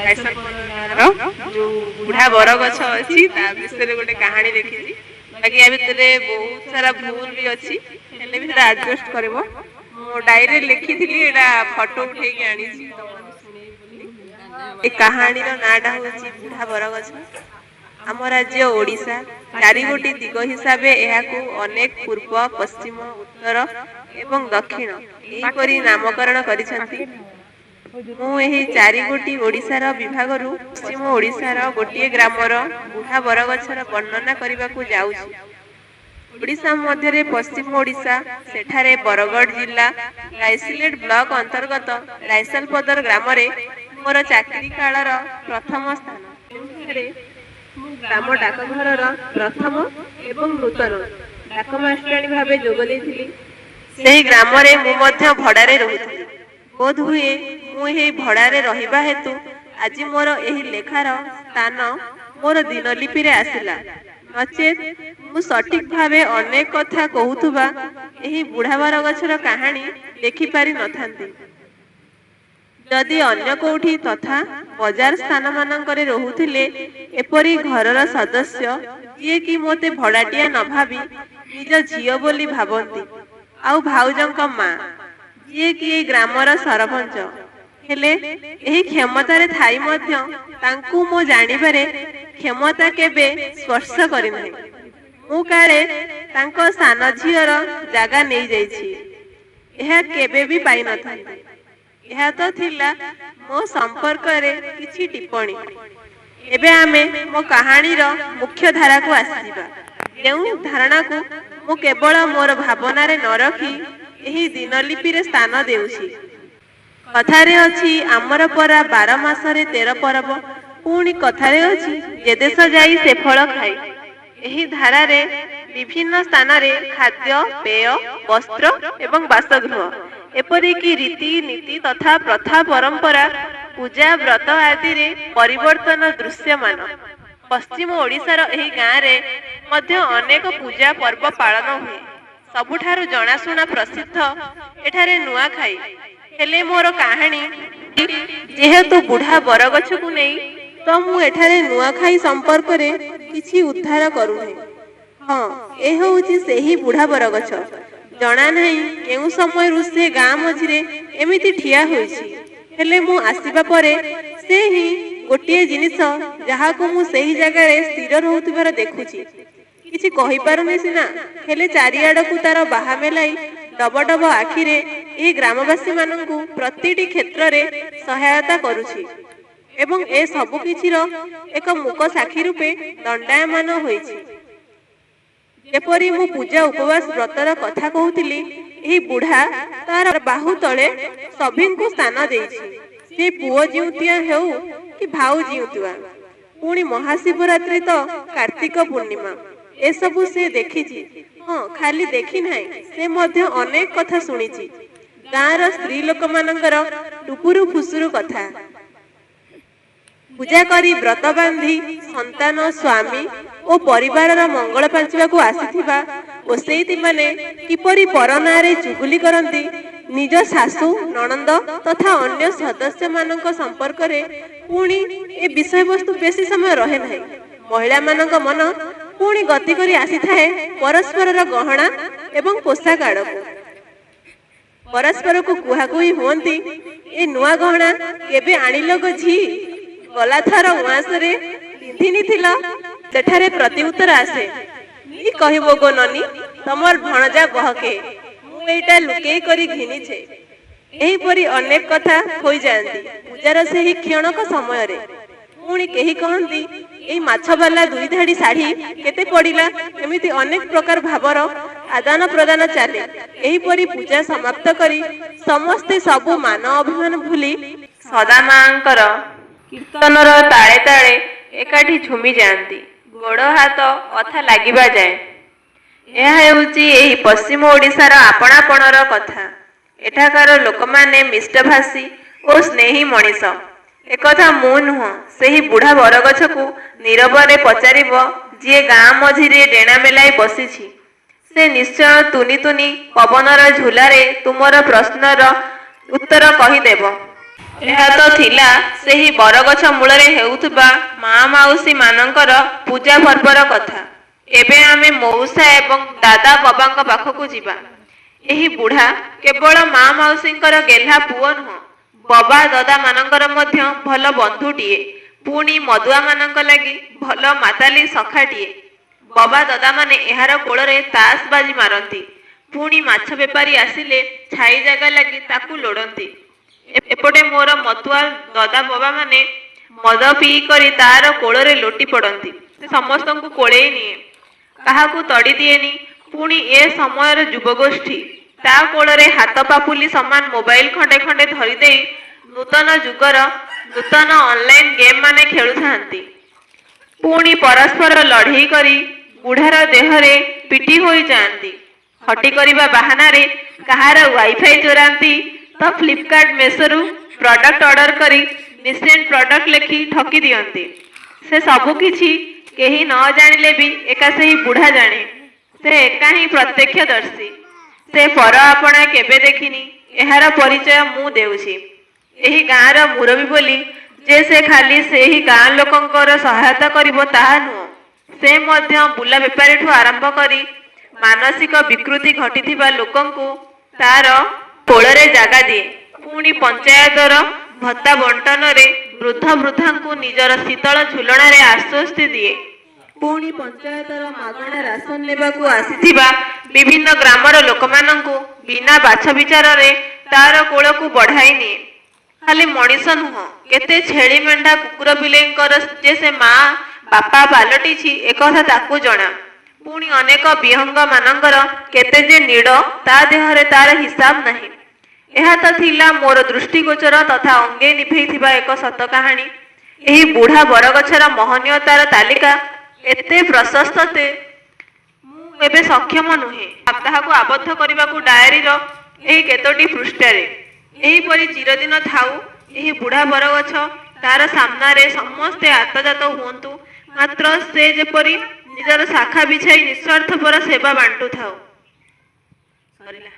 जो बुढ़ा बरगछ अच्छी विषय गोटे कहानी देखी बाकी या भितर बहुत सारा भूल भी अच्छी एडजस्ट कर डायरी लिखी थी फोटो उठे आनी कहानी नाटा हूँ बुढ़ा बरगछ। आम राज्य ओडिशा चारिगोटी दिग हिसाब से अनेक पूर्व पश्चिम उत्तर एवं दक्षिण यहीपरी नामकरण करिसेंती। मुझे चारिगोटी ओडिशार विभाग पश्चिम ओडिशार गोटे ग्रामर बुढ़ा बरगछर वर्णना करने को जाऊँ। ओडिशा मध्य पश्चिम ओडिशा सेठारे बरगढ़ जिला रायसिलेट ब्लॉक अंतर्गत रायसलपदर ग्राम मोर चाकरी कालर प्रथम स्थान ग्राम डाकघर प्रथम एवं नूतन डाक मास्टराणी भाव जोग देती। ग्राम भड़ारे रहुथि। बोध हुए मुझे भड़ारे रहिबा हेतु आज मोर एही लेखार स्थान मोर दिनलिपि रे आसिला। नचेत मु सठिक भावे अनेक कथा कहूथुबा एही बुढ़ा बरगछर कहानी लिखि पारि नथांती। जदि अन्य कोठी तथा बजार स्थान मानकरे रहुथिले एपरी घरर सदस्य जे कि मोते भड़ाटिया न भाबी निज झियो बोली भाबंती आउ भाउजंक मां जे कि ग्रामर सरपंच हेले एही क्षमतारे थाई मध्य तांकु मो जानिबारे क्षमता केबे स्पर्श करि नै। मु काले तांको सान झियर जागा नै जाइछि एहा केबे भी पाइ नथांती। यह तो थिला मो संपर्क रे किछि टिप्पणी। एबे आमे मो कहानी रो मुख्य धारा को आसीबा। जेउ धारणा को मु केवल मोर भावना रे न रखी एही दिनलिपि रे स्थान देउछि। कथारे अछि आमर परा 12 मासरे 13 परब पुणी कथारे अछि जे देश जाई से फल खाई। एही धारा रे विभिन्न स्थान रे खाद्य पेय वस्त्र एवं बासगृह एपरिकी रीति नीति तथा प्रथा परंपरा पूजा व्रत आदि रे परिवर्तन दृश्यमान। पश्चिम ओडिशार एही गाँ रे मध्य अनेक पूजा पर्व पालन हुए। सबुठारु जनाशुना प्रसिद्ध एठारे नुआखाई। हेले मोर कहानी जेहेतु बुढ़ा बरगछ को नहीं तो मु एठारे नुआखाई संपर्क रे किछि उद्धार करूनी। हाँ ए होउछि सेही बुढ़ा बरगछ। जना नहीं केउ समय से गाँ मझिरे एमिति ठिया होइछि। हेले मु आसीबा परे से ही गोटिए जिनिस जहा को मु सेही जगह रे स्थिर रहउतिबार देखुछि। किछि कहि पारुनी सिना हेले चारियाड को तार बाहा मेलाई डब डब आखिरे ए ग्रामवासी माननकु प्रतिटी क्षेत्र रे सहायता करूछि एवं ए सबु किछिरो एक मुक साक्षी रूपे दंडायमान होइछि। जेपरी मु पूजा उपवास व्रतर कथा कहूतिली एही बुढ़ा तार बाहु तले सभिंकु स्थान देइछि। से पुओ जिउतिया हेउ कि भाउ जिउतिवा पुणी महाशिवरात्रि तो कार्तिक पूर्णिमा ए सबु से देखिछि। हाँ खाली देखि नाही से मध्य अनेक कथा सुनिछि। गाँर स्त्री लोक मानकर टुपुरु फुसुरु कथा पूजा करी व्रत बांधी संतान स्वामी और परिवार मंगल पांचवा को आसीथिबा ओसेईती माने किपरि परनारे चुगुली करंती निज सासू ननंद तथा अन्य सदस्य मानक संपर्क रे पुणी ए विषय वस्तु बेसी समय रहे नाही। महिला मानक मन पुणी गति करी आसी थाए परस्पर गहना एवं पोशाक आड़क। परस्पर को कुहाकुही हुंती ए नुआ गहना केबे आनिलो गो झी गला थर उआस रे पिंधिनी थिला। सेठारे प्रति उत्तर आसे नी कहिबो गो ननी तमर भणजा बहके मु एटा लुकेई करी घिनी छे। एही परी अनेक कथा होई जानती पूजार सेही क्षणक समय रे। पुणी केही कहंती एही माछवाला दुई धाड़ी साड़ी केते पड़िला एमिति अनेक प्रकार भावर आदान प्रदान चले। एही परी पूजा समाप्त करी समस्ते सबु मान अभिमान भूली सदा मांकर कीर्तनर ताळे ताळे एकाठी झुमी जाती गोड़ हाथ अथा लागिबा जाए। यह हेउची एही पश्चिम ओडिशार आपणापणर कथा। एठाकार लोक माने मिष्टभाषी और स्नेही मनीष। एकथा मु नुह सेही बुढ़ा बरगछ को नीरवरे पचारिब जी गाँ मझिरे डेणा मेलाई बसीछि से निश्चय तुनी तुनी पवनर झुलारे तुमर प्रश्नर उत्तर कहीदेव। ଏହା ତ ଥିଲା ସେହି ବରଗଛ ମୂଳରେ ହେଉଥିବା ମା ମାଉସୀ ମାନଙ୍କର ପୂଜା ପର୍ବର କଥା। ଏବେ ଆମେ ମଉସା ଏବଂ ଦାଦା ବାବାଙ୍କ ପାଖକୁ ଯିବା। ଏହି ବୁଢ଼ା କେବଳ ମା ମାଉସୀଙ୍କର ଗେହ୍ଲା ପୁଅ ନୁହଁ, ବାବା ଦାଦା ମାନଙ୍କର ମଧ୍ୟ ଭଲ ବନ୍ଧୁଟିଏ, ପୁଣି ମଦୁଆ ମାନଙ୍କ ଲାଗି ଭଲ ମାତାଲି ସଖାଟିଏ। ବାବା ଦାଦା ମାନେ ଏହାର କୋଳରେ ତାସ ବାଜି ମାରନ୍ତି, ପୁଣି ମାଛ ବେପାରୀ ଆସିଲେ ଛାଇ ଜାଗା ଲାଗି ତାକୁ ଲୋଡ଼ନ୍ତି। ଏପଟେ ମୋର ମତୁଆ ଦାଦା ବାବା ମାନେ ମଦ ପିଇ କରି ତାର କୋଳରେ ଲୋଟି ପଡ଼ନ୍ତି। ସେ ସମସ୍ତଙ୍କୁ କୋଳେଇ ନିଏ, କାହାକୁ ତଡ଼ି ଦିଏନି। ପୁଣି ଏ ସମୟର ଯୁବଗୋଷ୍ଠୀ ତା କୋଳରେ ହାତ ପାପୁଲି ସମାନ ମୋବାଇଲ ଖଣ୍ଡେ ଖଣ୍ଡେ ଧରିଦେଇ ନୂତନ ଯୁଗର ନୂତନ ଅନଲାଇନ ଗେମ୍ ମାନେ ଖେଳୁଥାନ୍ତି। ପୁଣି ପରସ୍ପର ଲଢ଼େଇ କରି ବୁଢ଼ାର ଦେହରେ ପିଟି ହୋଇଯାଆନ୍ତି। ହଟି କରିବା ବାହାନାରେ କାହାର ୱାଇଫାଇ ଚୋରାନ୍ତି ତ ଫ୍ଲିପକାର୍ଟ ମେସୋରୁ ପ୍ରଡକ୍ଟ ଅର୍ଡର କରି ମିସେଣ୍ଟ ପ୍ରଡକ୍ଟ ଲେଖି ଠକି ଦିଅନ୍ତି। ସେ ସବୁ କିଛି କେହି ନ ଜାଣିଲେ ବି ଏକା ସେହି ବୁଢ଼ା ଜାଣେ। ସେ ଏକା ହିଁ ପ୍ରତ୍ୟକ୍ଷଦର୍ଶୀ। ସେ ପର ଆପଣା କେବେ ଦେଖିନି, ଏହାର ପରିଚୟ ମୁଁ ଦେଉଛି। ଏହି ଗାଁର ମୁରବୀ ବୋଲି ଯେ ସେ ଖାଲି ସେହି ଗାଁ ଲୋକଙ୍କର ସହାୟତା କରିବ ତାହା ନୁହଁ, ସେ ମଧ୍ୟ ବୁଲା ବେପାରୀଠୁ ଆରମ୍ଭ କରି ମାନସିକ ବିକୃତି ଘଟିଥିବା ଲୋକଙ୍କୁ ତାର କୋଳରେ ଜାଗା ଦିଏ। ପୁଣି ପଞ୍ଚାୟତର ଭତ୍ତା ବଣ୍ଟନରେ ବୃଦ୍ଧ ବୃଦ୍ଧାଙ୍କୁ ନିଜର ଶୀତଳ ଝୁଲଣାରେ ଆଶ୍ୱସ୍ତି ଦିଏ। ପୁଣି ପଞ୍ଚାୟତର ମାଗଣା ରାସନ ନେବାକୁ ଆସିଥିବା ବିଭିନ୍ନ ଗ୍ରାମର ଲୋକମାନଙ୍କୁ ବିନା ବାଛ ବିଚାରରେ ତାର କୋଳକୁ ବଢାଇ ନିଏ। ଖାଲି ମଣିଷ ନୁହଁ, କେତେ ଛେଳି ମେଣ୍ଢା କୁକୁର ବିଲେଇଙ୍କର ଯେ ସେ ମା ବାପା ପାଲଟିଛି ଏକଥା ତାକୁ ଜଣା। ପୁଣି ଅନେକ ବିହଙ୍ଗ ମାନଙ୍କର କେତେ ଯେ ନୀଡ଼ ତା ଦେହରେ ତାର ହିସାବ ନାହିଁ। ଏହା ତ ଥିଲା ମୋର ଦୃଷ୍ଟିଗୋଚର ତଥା ଅଙ୍ଗେ ନିଭେଇଥିବା ଏକ ସତ କାହାଣୀ। ଏହି ବୁଢ଼ା ବରଗଛର ମହନୀୟତାର ତାଲିକା ଏତେ ପ୍ରଶସ୍ତ ଯେ ମୁଁ ଏବେ ସକ୍ଷମ ନୁହେଁ ତାହାକୁ ଆବଦ୍ଧ କରିବାକୁ ଡାଏରୀର ଏହି କେତୋଟି ପୃଷ୍ଠାରେ। ଏହିପରି ଚିରଦିନ ଥାଉ ଏହି ବୁଢ଼ା ବରଗଛ, ତାର ସାମ୍ନାରେ ସମସ୍ତେ ଆତଯାତ ହୁଅନ୍ତୁ, ମାତ୍ର ସେ ଯେପରି ନିଜର ଶାଖା ବିଛାଇ ନିଃସ୍ୱାର୍ଥପର ସେବା ବାଣ୍ଟୁଥାଉ। ସରିଲା।